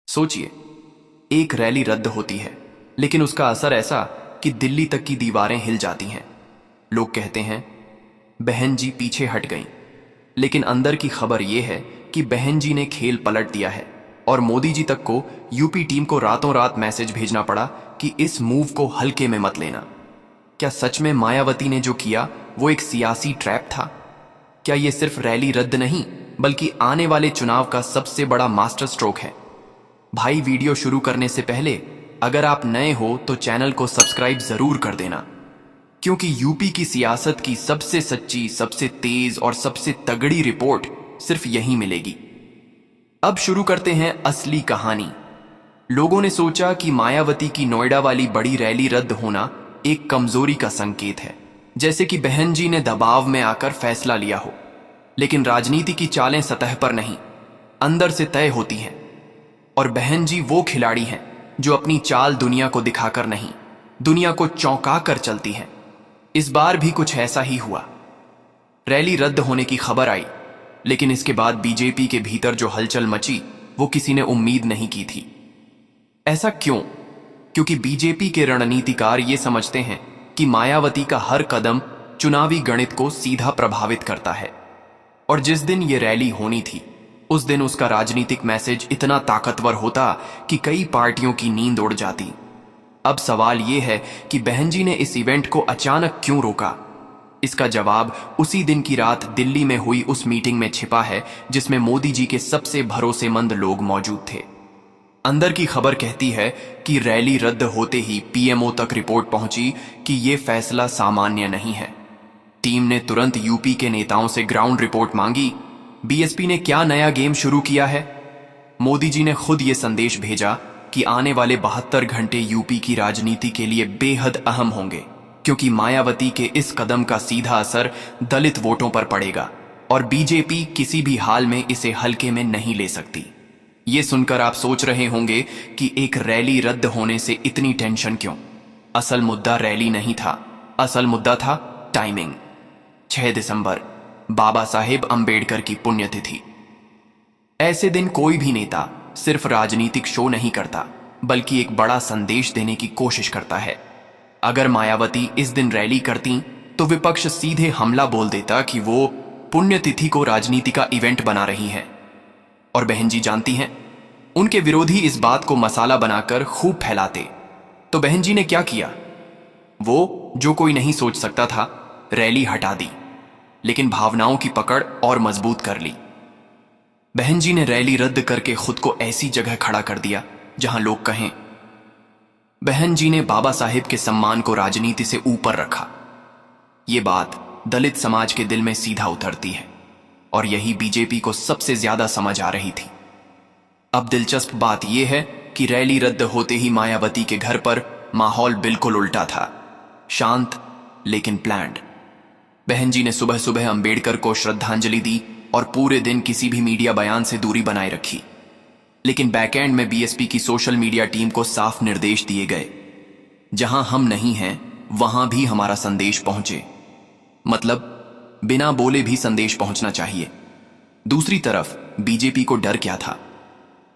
सोचिए, एक रैली रद्द होती है, लेकिन उसका असर ऐसा कि दिल्ली तक की दीवारें हिल जाती हैं। लोग कहते हैं बहन जी पीछे हट गईं, लेकिन अंदर की खबर यह है कि बहन जी ने खेल पलट दिया है और मोदी जी तक को यूपी टीम को रातों रात मैसेज भेजना पड़ा कि इस मूव को हल्के में मत लेना। क्या सच में मायावती ने जो किया वो एक सियासी ट्रैप था? क्या ये सिर्फ रैली रद्द नहीं, बल्कि आने वाले चुनाव का सबसे बड़ा मास्टर स्ट्रोक है? भाई, वीडियो शुरू करने से पहले अगर आप नए हो तो चैनल को सब्सक्राइब जरूर कर देना, क्योंकि यूपी की सियासत की सबसे सच्ची, सबसे तेज और सबसे तगड़ी रिपोर्ट सिर्फ यहीं मिलेगी। अब शुरू करते हैं असली कहानी। लोगों ने सोचा कि मायावती की नोएडा वाली बड़ी रैली रद्द होना एक कमजोरी का संकेत है, जैसे कि बहन जी ने दबाव में आकर फैसला लिया हो। लेकिन राजनीति की चालें सतह पर नहीं, अंदर से तय होती हैं। और बहन जी वो खिलाड़ी हैं जो अपनी चाल दुनिया को दिखाकर नहीं, दुनिया को चौंका कर चलती हैं। इस बार भी कुछ ऐसा ही हुआ। रैली रद्द होने की खबर आई, लेकिन इसके बाद बीजेपी के भीतर जो हलचल मची वो किसी ने उम्मीद नहीं की थी। ऐसा क्यों? क्योंकि बीजेपी के रणनीतिकार ये समझते हैं कि मायावती का हर कदम चुनावी गणित को सीधा प्रभावित करता है। और जिस दिन ये रैली होनी थी, उस दिन उसका राजनीतिक मैसेज इतना ताकतवर होता कि कई पार्टियों की नींद उड़ जाती। अब सवाल यह है कि बहन जी ने इस इवेंट को अचानक क्यों रोका? इसका जवाब उसी दिन की रात दिल्ली में हुई उस मीटिंग में छिपा है, जिसमें मोदी जी के सबसे भरोसेमंद लोग मौजूद थे। अंदर की खबर कहती है कि रैली रद्द होते ही पीएमओ तक रिपोर्ट पहुंची कि यह फैसला सामान्य नहीं है। टीम ने तुरंत यूपी के नेताओं से ग्राउंड रिपोर्ट मांगी। बीएसपी ने क्या नया गेम शुरू किया है? मोदी जी ने खुद ये संदेश भेजा कि आने वाले 72 घंटे यूपी की राजनीति के लिए बेहद अहम होंगे, क्योंकि मायावती के इस कदम का सीधा असर दलित वोटों पर पड़ेगा और बीजेपी किसी भी हाल में इसे हल्के में नहीं ले सकती। ये सुनकर आप सोच रहे होंगे कि एक रैली रद्द होने से इतनी टेंशन क्यों? असल मुद्दा रैली नहीं था, असल मुद्दा था टाइमिंग। 6 दिसंबर, बाबा साहेब अंबेडकर की पुण्यतिथि। ऐसे दिन कोई भी नेता सिर्फ राजनीतिक शो नहीं करता, बल्कि एक बड़ा संदेश देने की कोशिश करता है। अगर मायावती इस दिन रैली करती तो विपक्ष सीधे हमला बोल देता कि वो पुण्यतिथि को राजनीति का इवेंट बना रही हैं। और बहन जी जानती हैं, उनके विरोधी इस बात को मसाला बनाकर खूब फैलाते। तो बहन जी ने क्या किया? वो जो कोई नहीं सोच सकता था, रैली हटा दी, लेकिन भावनाओं की पकड़ और मजबूत कर ली। बहन जी ने रैली रद्द करके खुद को ऐसी जगह खड़ा कर दिया जहां लोग कहें, बहन जी ने बाबा साहेब के सम्मान को राजनीति से ऊपर रखा। ये बात दलित समाज के दिल में सीधा उतरती है, और यही बीजेपी को सबसे ज्यादा समझ आ रही थी। अब दिलचस्प बात यह है कि रैली रद्द होते ही मायावती के घर पर माहौल बिल्कुल उल्टा था, शांत लेकिन प्लान्ड। बहन जी ने सुबह सुबह अंबेडकर को श्रद्धांजलि दी और पूरे दिन किसी भी मीडिया बयान से दूरी बनाए रखी। लेकिन बैकएंड में बीएसपी की सोशल मीडिया टीम को साफ निर्देश दिए गए, जहां हम नहीं हैं वहां भी हमारा संदेश पहुंचे। मतलब बिना बोले भी संदेश पहुंचना चाहिए। दूसरी तरफ बीजेपी को डर क्या था?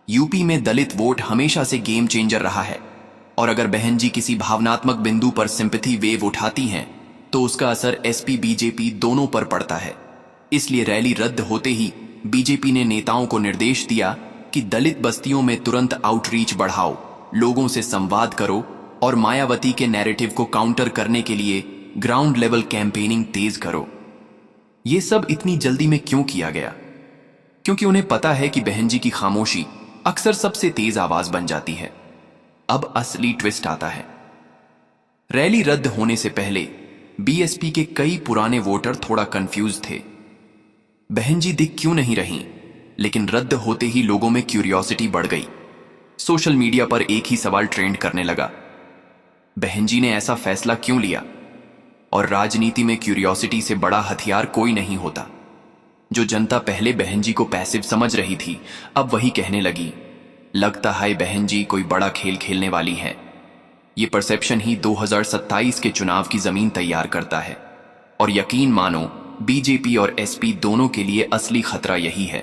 यूपी में दलित वोट हमेशा से गेम चेंजर रहा है, और अगर बहन जी किसी भावनात्मक बिंदु पर सिंपैथी वेव उठाती हैं तो उसका असर एसपी बीजेपी दोनों पर पड़ता है। इसलिए रैली रद्द होते ही बीजेपी ने नेताओं को निर्देश दिया कि दलित बस्तियों में तुरंत आउटरीच बढ़ाओ, लोगों से संवाद करो और मायावती के नैरेटिव को काउंटर करने के लिए ग्राउंड लेवल कैंपेनिंग तेज करो। यह सब इतनी जल्दी में क्यों किया गया? क्योंकि उन्हें पता है कि बहन जी की खामोशी अक्सर सबसे तेज आवाज बन जाती है। अब असली ट्विस्ट आता है। रैली रद्द होने से पहले बीएसपी के कई पुराने वोटर थोड़ा कंफ्यूज थे। बहन जी दिख क्यों नहीं रही? लेकिन रद्द होते ही लोगों में क्यूरियोसिटी बढ़ गई। सोशल मीडिया पर एक ही सवाल ट्रेंड करने लगा, बहन जी ने ऐसा फैसला क्यों लिया? और राजनीति में क्यूरियोसिटी से बड़ा हथियार कोई नहीं होता। जो जनता पहले बहन जी को पैसिव समझ रही थी, अब वही कहने लगी, लगता है बहन जी कोई बड़ा खेल खेलने वाली है। ये परसेप्शन ही 2027 के चुनाव की जमीन तैयार करता है। और यकीन मानो, बीजेपी और एसपी दोनों के लिए असली खतरा यही है।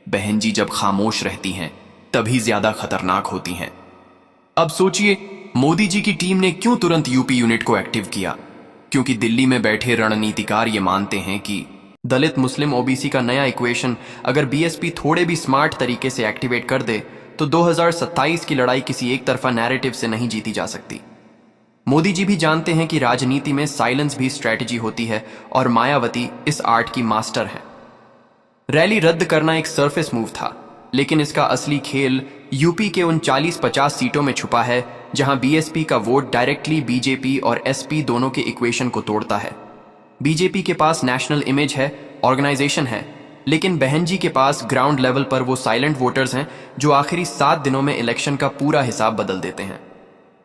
बहन जी जब खामोश रहती हैं तभी ज्यादा खतरनाक होती हैं। अब सोचिए, मोदी जी की टीम ने क्यों तुरंत यूपी यूनिट को एक्टिव किया? क्योंकि दिल्ली में बैठे रणनीतिकार ये मानते हैं कि दलित मुस्लिम ओबीसी का नया इक्वेशन अगर बीएसपी थोड़े भी स्मार्ट तरीके से एक्टिवेट कर दे तो 2027 की लड़ाई किसी एक तरफा नैरेटिव से नहीं जीती जा सकती। मोदी जी भी जानते हैं कि राजनीति में साइलेंस भी स्ट्रैटेजी होती है और मायावती इस आर्ट की मास्टर हैं। रैली रद्द करना एक सरफेस मूव था, लेकिन इसका असली खेल यूपी के उन 40-50 सीटों में छुपा है जहां बीएसपी का वोट डायरेक्टली बीजेपी और एसपी दोनों के इक्वेशन को तोड़ता है। बीजेपी के पास नेशनल इमेज है, ऑर्गेनाइजेशन है, लेकिन बहन जी के पास ग्राउंड लेवल पर वो साइलेंट वोटर्स हैं जो आखिरी 7 दिनों में इलेक्शन का पूरा हिसाब बदल देते हैं।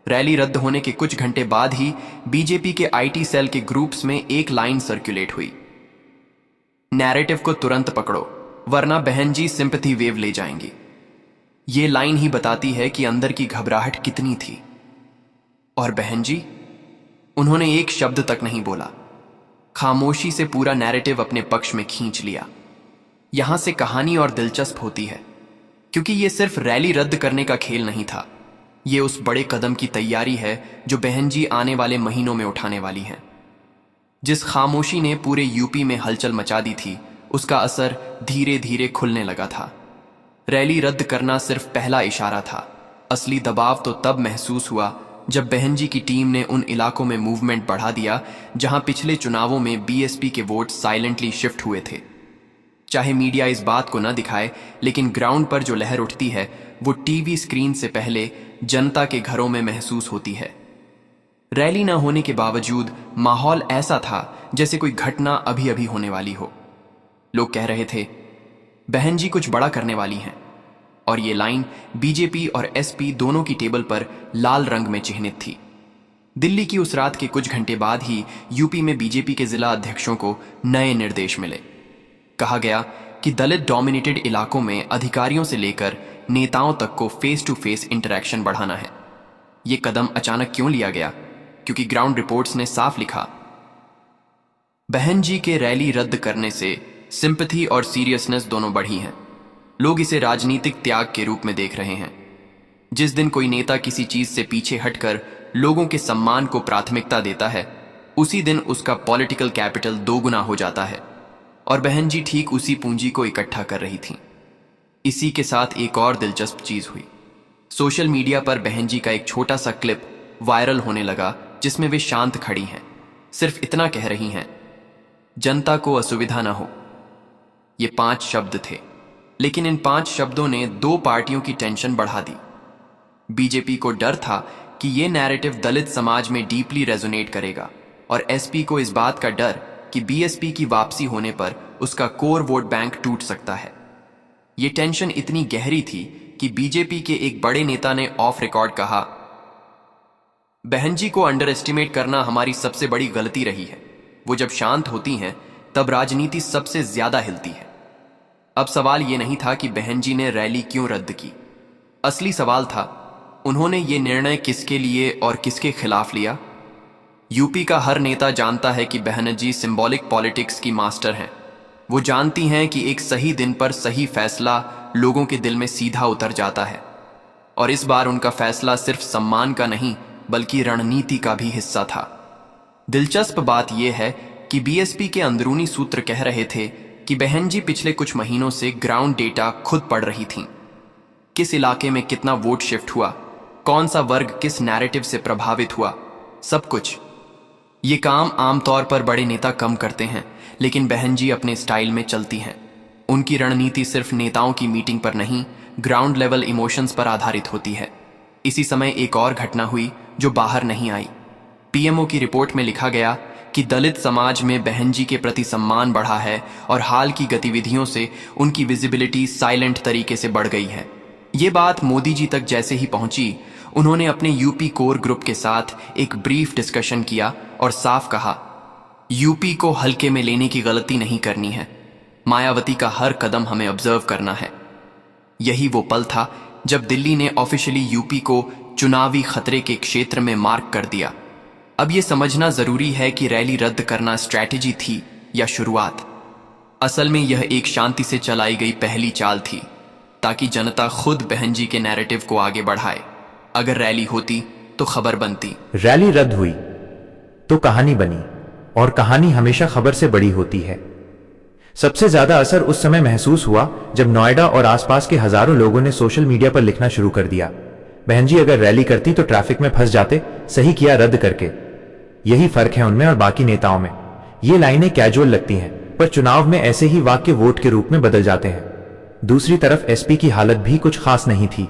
रैली रद्द होने के कुछ घंटे बाद ही बीजेपी के आईटी सेल के ग्रुप्स में एक लाइन सर्कुलेट हुई, नैरेटिव को तुरंत पकड़ो वरना बहन जी सिंपैथी वेव ले जाएंगी। ये लाइन ही बताती है कि अंदर की घबराहट कितनी थी। और बहन जी, उन्होंने एक शब्द तक नहीं बोला, खामोशी से पूरा नैरेटिव अपने पक्ष में खींच लिया। यहां से कहानी और दिलचस्प होती है, क्योंकि यह सिर्फ रैली रद्द करने का खेल नहीं था, यह उस बड़े कदम की तैयारी है जो बहन जी आने वाले महीनों में उठाने वाली हैं। जिस खामोशी ने पूरे यूपी में हलचल मचा दी थी, उसका असर धीरे धीरे खुलने लगा था। रैली रद्द करना सिर्फ पहला इशारा था, असली दबाव तो तब महसूस हुआ जब बहन जी की टीम ने उन इलाकों में मूवमेंट बढ़ा दिया जहां पिछले चुनावों में बीएसपी के वोट साइलेंटली शिफ्ट हुए थे। चाहे मीडिया इस बात को न दिखाए, लेकिन ग्राउंड पर जो लहर उठती है वो टीवी स्क्रीन से पहले जनता के घरों में महसूस होती है। रैली न होने के बावजूद माहौल ऐसा था जैसे कोई घटना अभी अभी होने वाली हो। लोग कह रहे थे, बहन जी कुछ बड़ा करने वाली हैं, और ये लाइन बीजेपी और एसपी दोनों की टेबल पर लाल रंग में चिह्नित थी। दिल्ली की उस रात के कुछ घंटे बाद ही यूपी में बीजेपी के जिला अध्यक्षों को नए निर्देश मिले। कहा गया कि दलित डोमिनेटेड इलाकों में अधिकारियों से लेकर नेताओं तक को फेस टू फेस इंटरैक्शन बढ़ाना है। यह कदम अचानक क्यों लिया गया? क्योंकि ग्राउंड रिपोर्ट्स ने साफ लिखा, बहन जी के रैली रद्द करने से सिंपैथी और सीरियसनेस दोनों बढ़ी हैं। लोग इसे राजनीतिक त्याग के रूप में देख रहे हैं। जिस दिन कोई नेता किसी चीज से पीछे हटकर लोगों के सम्मान को प्राथमिकता देता है, उसी दिन उसका पॉलिटिकल कैपिटल दोगुना हो जाता है। और बहन जी ठीक उसी पूंजी को इकट्ठा कर रही थीं। इसी के साथ एक और दिलचस्प चीज हुई। सोशल मीडिया पर बहन जी का एक छोटा सा क्लिप वायरल होने लगा जिसमें वे शांत खड़ी हैं, सिर्फ इतना कह रही हैं, जनता को असुविधा ना हो। ये 5 शब्द थे, लेकिन इन 5 शब्दों ने 2 पार्टियों की टेंशन बढ़ा दी। बीजेपी को डर था कि ये नैरेटिव दलित समाज में डीपली रेजोनेट करेगा, और एसपी को इस बात का डर कि बीएसपी की वापसी होने पर उसका कोर वोट बैंक टूट सकता है। ये टेंशन इतनी गहरी थी कि बीजेपी के एक बड़े नेता ने ऑफ रिकॉर्ड कहा, बहन जी को अंडर एस्टिमेट करना हमारी सबसे बड़ी गलती रही है। वो जब शांत होती हैं तब राजनीति सबसे ज्यादा हिलती है। अब सवाल ये नहीं था कि बहन जी ने रैली क्यों रद्द की। असली सवाल था, उन्होंने ये निर्णय किसके लिए और किसके खिलाफ लिया। यूपी का हर नेता जानता है कि बहन जी सिंबॉलिक पॉलिटिक्स की मास्टर हैं। वो जानती हैं कि एक सही दिन पर सही फैसला लोगों के दिल में सीधा उतर जाता है, और इस बार उनका फैसला सिर्फ सम्मान का नहीं बल्कि रणनीति का भी हिस्सा था। दिलचस्प बात यह है कि बीएसपी के अंदरूनी सूत्र कह रहे थे कि बहन जी पिछले कुछ महीनों से ग्राउंड डेटा खुद पढ़ रही थीं। किस इलाके में कितना वोट शिफ्ट हुआ, कौन सा वर्ग किस नैरेटिव से प्रभावित हुआ, सब कुछ। ये काम आमतौर पर बड़े नेता कम करते हैं, लेकिन बहन जी अपने स्टाइल में चलती हैं। उनकी रणनीति सिर्फ नेताओं की मीटिंग पर नहीं, ग्राउंड लेवल इमोशंस पर आधारित होती है। इसी समय एक और घटना हुई जो बाहर नहीं आई। पीएमओ की रिपोर्ट में लिखा गया कि दलित समाज में बहन जी के प्रति सम्मान बढ़ा है और हाल की गतिविधियों से उनकी विजिबिलिटी साइलेंट तरीके से बढ़ गई है। ये बात मोदी जी तक जैसे ही पहुंची, उन्होंने अपने यूपी कोर ग्रुप के साथ एक ब्रीफ डिस्कशन किया और साफ कहा, यूपी को हल्के में लेने की गलती नहीं करनी है। मायावती का हर कदम हमें ऑब्जर्व करना है। यही वो पल था जब दिल्ली ने ऑफिशियली यूपी को चुनावी खतरे के क्षेत्र में मार्क कर दिया। अब यह समझना जरूरी है कि रैली रद्द करना स्ट्रैटेजी थी या शुरुआत। असल में यह एक शांति से चलाई गई पहली चाल थी। ताकि जनता खुद बहन जी के नैरेटिव को आगे बढ़ाए। अगर रैली होती तो खबर बनती। रैली रद्द हुई तो कहानी बनी, और कहानी हमेशा खबर से बड़ी होती है। सबसे ज्यादा असर उस समय महसूस हुआ जब नोएडा और आसपास के हजारों लोगों ने सोशल मीडिया पर लिखना शुरू कर दिया, बहन जी अगर रैली करती तो ट्रैफिक में फंस जाते, सही किया रद्द करके। यही फर्क है उनमें और बाकी नेताओं में। ये लाइनें कैजुअल लगती हैं, पर चुनाव में ऐसे ही वाक्य वोट के रूप में बदल जाते हैं। दूसरी तरफ एसपी की हालत भी कुछ खास नहीं थी।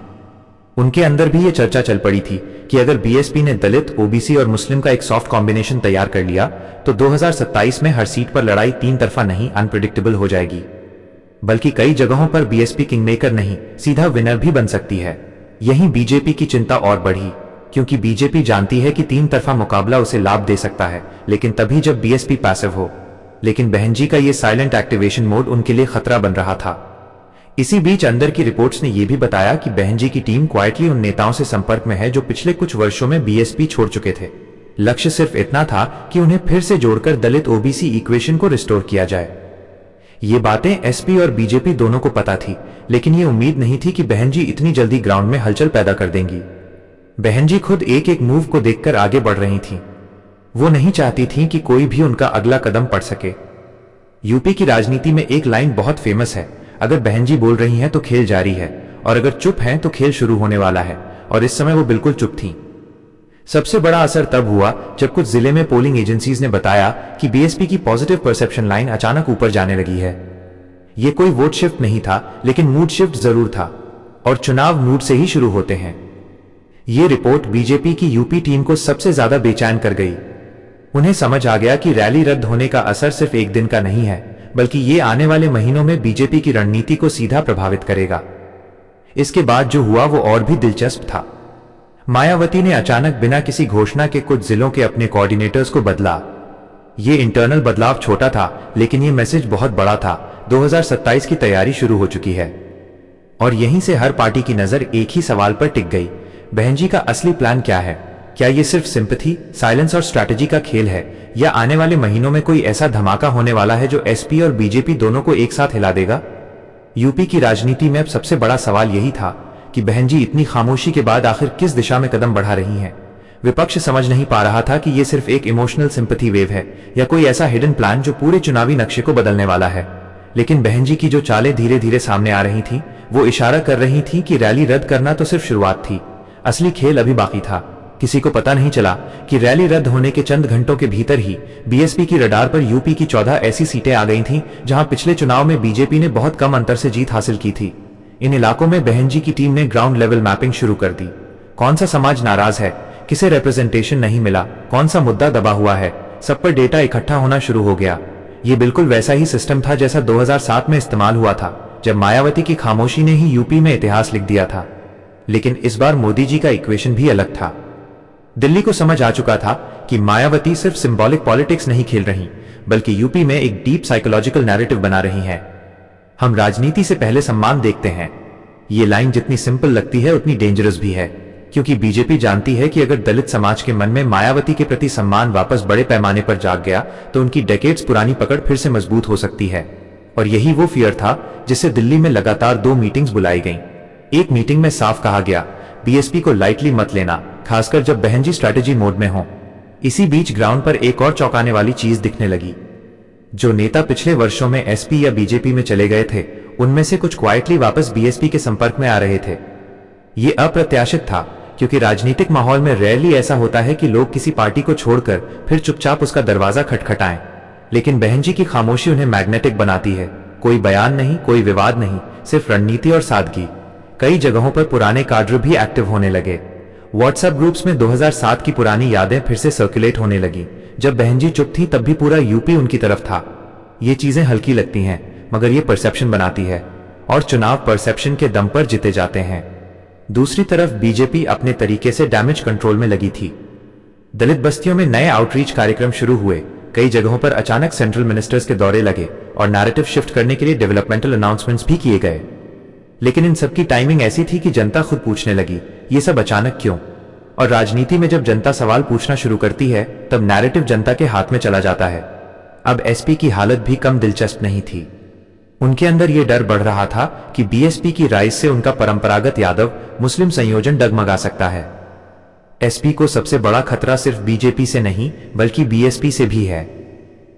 उनके अंदर भी ये चर्चा चल पड़ी थी कि अगर बीएसपी ने दलित, ओबीसी और मुस्लिम का एक सॉफ्ट कॉम्बिनेशन तैयार कर लिया तो 2027 में हर सीट पर लड़ाई तीन तरफा नहीं, अनप्रिडिक्टेबल हो जाएगी। बल्कि कई जगहों पर बीएसपी किंगमेकर नहीं, सीधा विनर भी बन सकती है। यहीं बीजेपी की चिंता और बढ़ी, क्योंकि बीजेपी जानती है कि तीन तरफा मुकाबला उसे लाभ दे सकता है, लेकिन तभी जब बीएसपी पैसिव हो। लेकिन बहन जी का ये साइलेंट एक्टिवेशन मोड उनके लिए खतरा बन रहा था। इसी बीच अंदर की रिपोर्ट्स ने यह भी बताया कि बहन जी की टीम क्वाइटली उन नेताओं से संपर्क में है जो पिछले कुछ वर्षों में बीएसपी छोड़ चुके थे। लक्ष्य सिर्फ इतना था कि उन्हें फिर से जोड़कर दलित ओबीसी इक्वेशन को रिस्टोर किया जाए। ये बातें एसपी और बीजेपी दोनों को पता थी, लेकिन ये उम्मीद नहीं थी कि बहन जी इतनी जल्दी ग्राउंड में हलचल पैदा कर देंगी। बहन जी खुद एक एक मूव को देखकर आगे बढ़ रही थीं। वो नहीं चाहती थीं कि कोई भी उनका अगला कदम पढ़ सके। यूपी की राजनीति में एक लाइन बहुत फेमस है, अगर बहन जी बोल रही हैं तो खेल जारी है, और अगर चुप हैं तो खेल शुरू होने वाला है। और इस समय वो बिल्कुल चुप थीं। सबसे बड़ा असर तब हुआ जब कुछ जिले में पोलिंग एजेंसीज ने बताया कि बीएसपी की पॉजिटिव परसेप्शन लाइन अचानक ऊपर जाने लगी है। ये कोई वोट शिफ्ट नहीं था, लेकिन मूड शिफ्ट जरूर था, और चुनाव मूड से ही शुरू होते हैं। ये रिपोर्ट बीजेपी की यूपी टीम को सबसे ज्यादा बेचैन कर गई। उन्हें समझ आ गया कि रैली रद्द होने का असर सिर्फ एक दिन का नहीं है, बल्कि ये आने वाले महीनों में बीजेपी की रणनीति को सीधा प्रभावित करेगा। इसके बाद जो हुआ वो और भी दिलचस्प था। मायावती ने अचानक बिना किसी घोषणा के कुछ जिलों के अपने कोऑर्डिनेटर्स को बदला। ये इंटरनल बदलाव छोटा था, लेकिन ये मैसेज बहुत बड़ा था। 2027 की तैयारी शुरू हो चुकी है। और यहीं से हर पार्टी की नजर एक ही सवाल पर टिक गई, बहन जी का असली प्लान क्या है? क्या ये सिर्फ सिंपैथी, साइलेंस और स्ट्रैटेजी का खेल है, या आने वाले महीनों में कोई ऐसा धमाका होने वाला है जो एसपी और बीजेपी दोनों को एक साथ हिला देगा? यूपी की राजनीति में अब सबसे बड़ा सवाल यही था कि बहन जी इतनी खामोशी के बाद आखिर किस दिशा में कदम बढ़ा रही हैं। विपक्ष समझ नहीं पा रहा था कि ये सिर्फ एक इमोशनल सिंपैथी वेव है या कोई ऐसा हिडन प्लान जो पूरे चुनावी नक्शे को बदलने वाला है। लेकिन बहन जी की जो चालें धीरे धीरे सामने आ रही थी, वो इशारा कर रही थी कि रैली रद्द करना तो सिर्फ शुरुआत थी, असली खेल अभी बाकी था। किसी को पता नहीं चला कि रैली रद्द होने के चंद घंटों के भीतर ही बीएसपी की रडार पर यूपी की 14 ऐसी सीटें आ गई थीं जहां पिछले चुनाव में बीजेपी ने बहुत कम अंतर से जीत हासिल की थी। इन इलाकों में बहन जी की टीम ने ग्राउंड लेवल मैपिंग शुरू कर दी। कौन सा समाज नाराज है, किसे रिप्रेजेंटेशन नहीं मिला, कौन सा मुद्दा दबा हुआ है, सब पर डेटा इकट्ठा होना शुरू हो गया। ये बिल्कुल वैसा ही सिस्टम था जैसा 2007 में इस्तेमाल हुआ था, जब मायावती की खामोशी ने ही यूपी में इतिहास लिख दिया था। लेकिन इस बार मोदी जी का इक्वेशन भी अलग था। दिल्ली को समझ आ चुका था कि मायावती सिर्फ सिंबॉलिक पॉलिटिक्स नहीं खेल रही, बल्कि यूपी में एक डीप साइकोलॉजिकल नैरेटिव बना रही हैं। हम राजनीति से पहले सम्मान देखते हैं। ये लाइन जितनी सिंपल लगती है उतनी डेंजरस भी है, क्योंकि बीजेपी जानती है कि अगर दलित समाज के मन में मायावती के प्रति सम्मान वापस बड़े पैमाने पर जाग गया तो उनकी डेकेड्स पुरानी पकड़ फिर से मजबूत हो सकती है। और यही वो फियर था जिससे दिल्ली में लगातार 2 मीटिंग्स बुलाई गईं। एक मीटिंग में साफ कहा गया, बीएसपी को लाइटली मत लेना, खासकर जब बहन जी स्ट्रैटेजी मोड में हो। इसी बीच ग्राउंड पर एक और चौंकाने वाली चीज दिखने लगी। जो नेता पिछले वर्षों में एसपी या बीजेपी में चले गए थे, उनमें से कुछ क्वाइटली वापस बीएसपी के संपर्क में आ रहे थे। ये अप्रत्याशित था, क्योंकि राजनीतिक माहौल में रेयरली ऐसा होता है कि लोग किसी पार्टी को छोड़कर फिर चुपचाप उसका दरवाजा खटखटाएं। लेकिन बहन जी की खामोशी उन्हें मैग्नेटिक बनाती है। कोई बयान नहीं, कोई विवाद नहीं, सिर्फ रणनीति और सादगी। कई जगहों पर पुराने काडर भी एक्टिव होने लगे। व्हाट्सएप ग्रुप्स में 2007 की पुरानी यादें फिर से सर्कुलेट होने लगी। जब बहन जी चुप थी तब भी पूरा यूपी उनकी तरफ था। ये चीजें हल्की लगती हैं, मगर ये परसेप्शन बनाती है, और चुनाव परसेप्शन के दम पर जीते जाते हैं। दूसरी तरफ बीजेपी अपने तरीके से डैमेज कंट्रोल में लगी थी। दलित बस्तियों में नए आउटरीच कार्यक्रम शुरू हुए। कई जगहों पर अचानक सेंट्रल मिनिस्टर्स के दौरे लगे और नैरेटिव शिफ्ट करने के लिए डेवलपमेंटल अनाउंसमेंट्स भी किए गए। लेकिन इन सब की टाइमिंग ऐसी थी कि जनता खुद पूछने लगी, ये सब अचानक क्यों? और राजनीति में जब जनता सवाल पूछना शुरू करती है, तब नैरेटिव जनता के हाथ में चला जाता है। अब एसपी की हालत भी कम दिलचस्प नहीं थी। उनके अंदर यह डर बढ़ रहा था कि बीएसपी की राइज से उनका परंपरागत यादव मुस्लिम संयोजन डगमगा सकता है। एसपी को सबसे बड़ा खतरा सिर्फ बीजेपी से नहीं बल्कि बीएसपी से भी है।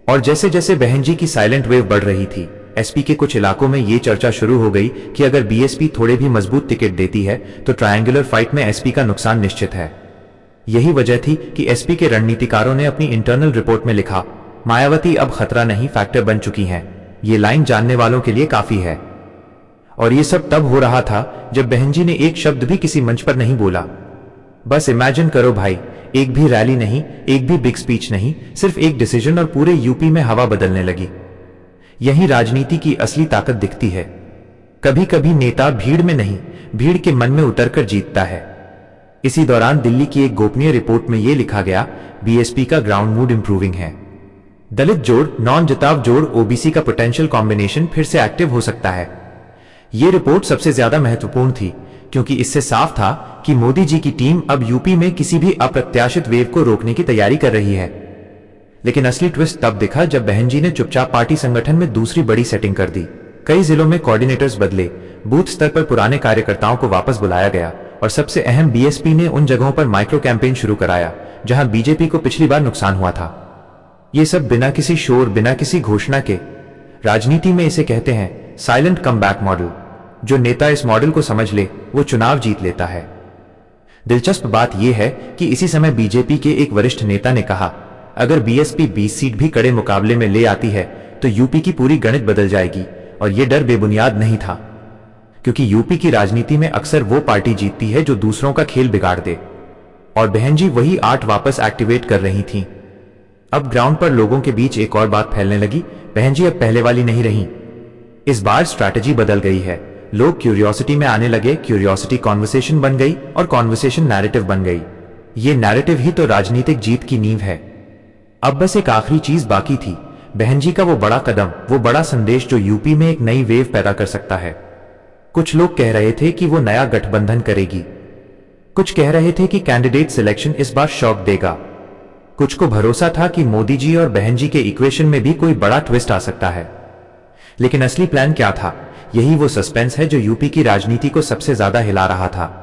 और जैसे जैसे बहन जी की साइलेंट वेव बढ़ रही थी, एसपी के कुछ इलाकों में ये चर्चा शुरू हो गई कि अगर बीएसपी थोड़े भी मजबूत टिकट देती है तो ट्रायंगुलर फाइट में एसपी का नुकसान निश्चित है। यही वजह थी कि एसपी के रणनीतिकारों ने अपनी इंटरनल रिपोर्ट में लिखा, मायावती अब खतरा नहीं फैक्टर बन चुकी हैं। ये लाइन जानने वालों के लिए काफी है। और ये सब तब हो रहा था जब बहन जी ने एक शब्द भी किसी मंच पर नहीं बोला। बस इमेजिन करो भाई, एक भी रैली नहीं, एक भी बिग स्पीच नहीं, सिर्फ एक डिसीजन और पूरे यूपी में हवा बदलने लगी। यही राजनीति की असली ताकत दिखती है। कभी कभी नेता भीड़ में नहीं, भीड़ के मन में उतरकर जीतता है। इसी दौरान दिल्ली की एक गोपनीय रिपोर्ट में यह लिखा गया, बीएसपी का ग्राउंड मूड इंप्रूविंग है। दलित जोड़, नॉन जताव जोड़, ओबीसी का पोटेंशियल कॉम्बिनेशन फिर से एक्टिव हो सकता है। यह रिपोर्ट सबसे ज्यादा महत्वपूर्ण थी क्योंकि इससे साफ था कि मोदी जी की टीम अब यूपी में किसी भी अप्रत्याशित वेव को रोकने की तैयारी कर रही है। लेकिन असली ट्विस्ट तब दिखा जब बहन जी ने चुपचाप पार्टी संगठन में दूसरी बड़ी सेटिंग कर दी। कई जिलों में कोऑर्डिनेटर्स बदले, बूथ स्तर पर पुराने कार्यकर्ताओं को वापस बुलाया गया और सबसे अहम, बीएसपी ने उन जगहों पर माइक्रो कैंपेन शुरू कराया जहां बीजेपी को पिछली बार नुकसान हुआ था। ये सब बिना किसी शोर, बिना किसी घोषणा के। राजनीति में इसे कहते हैं साइलेंट कमबैक मॉडल। जो नेता इस मॉडल को समझ ले वो चुनाव जीत लेता है। दिलचस्प बात यह है कि इसी समय बीजेपी के एक वरिष्ठ नेता ने कहा, अगर बीएसपी 20 सीट भी कड़े मुकाबले में ले आती है तो यूपी की पूरी गणित बदल जाएगी। और यह डर बेबुनियाद नहीं था, क्योंकि यूपी की राजनीति में अक्सर वो पार्टी जीतती है जो दूसरों का खेल बिगाड़ दे। और बहन जी वही आर्ट वापस एक्टिवेट कर रही थीं। अब ग्राउंड पर लोगों के बीच एक और बात फैलने लगी, बहन जी अब पहले वाली नहीं रही। इस बार स्ट्रैटेजी बदल गई है। लोग क्यूरियोसिटी में आने लगे, क्यूरियोसिटी कॉन्वर्सेशन बन गई और कॉन्वर्सेशन नैरेटिव बन गई। ये नैरेटिव ही तो राजनीतिक जीत की नींव है। अब बस एक आखिरी चीज बाकी थी, बहन जी का वो बड़ा कदम, वो बड़ा संदेश जो यूपी में एक नई वेव पैदा कर सकता है। कुछ लोग कह रहे थे कि वो नया गठबंधन करेगी, कुछ कह रहे थे कि कैंडिडेट सिलेक्शन इस बार शॉक देगा, कुछ को भरोसा था कि मोदी जी और बहन जी के इक्वेशन में भी कोई बड़ा ट्विस्ट आ सकता है। लेकिन असली प्लान क्या था? यही वो सस्पेंस है जो यूपी की राजनीति को सबसे ज्यादा हिला रहा था।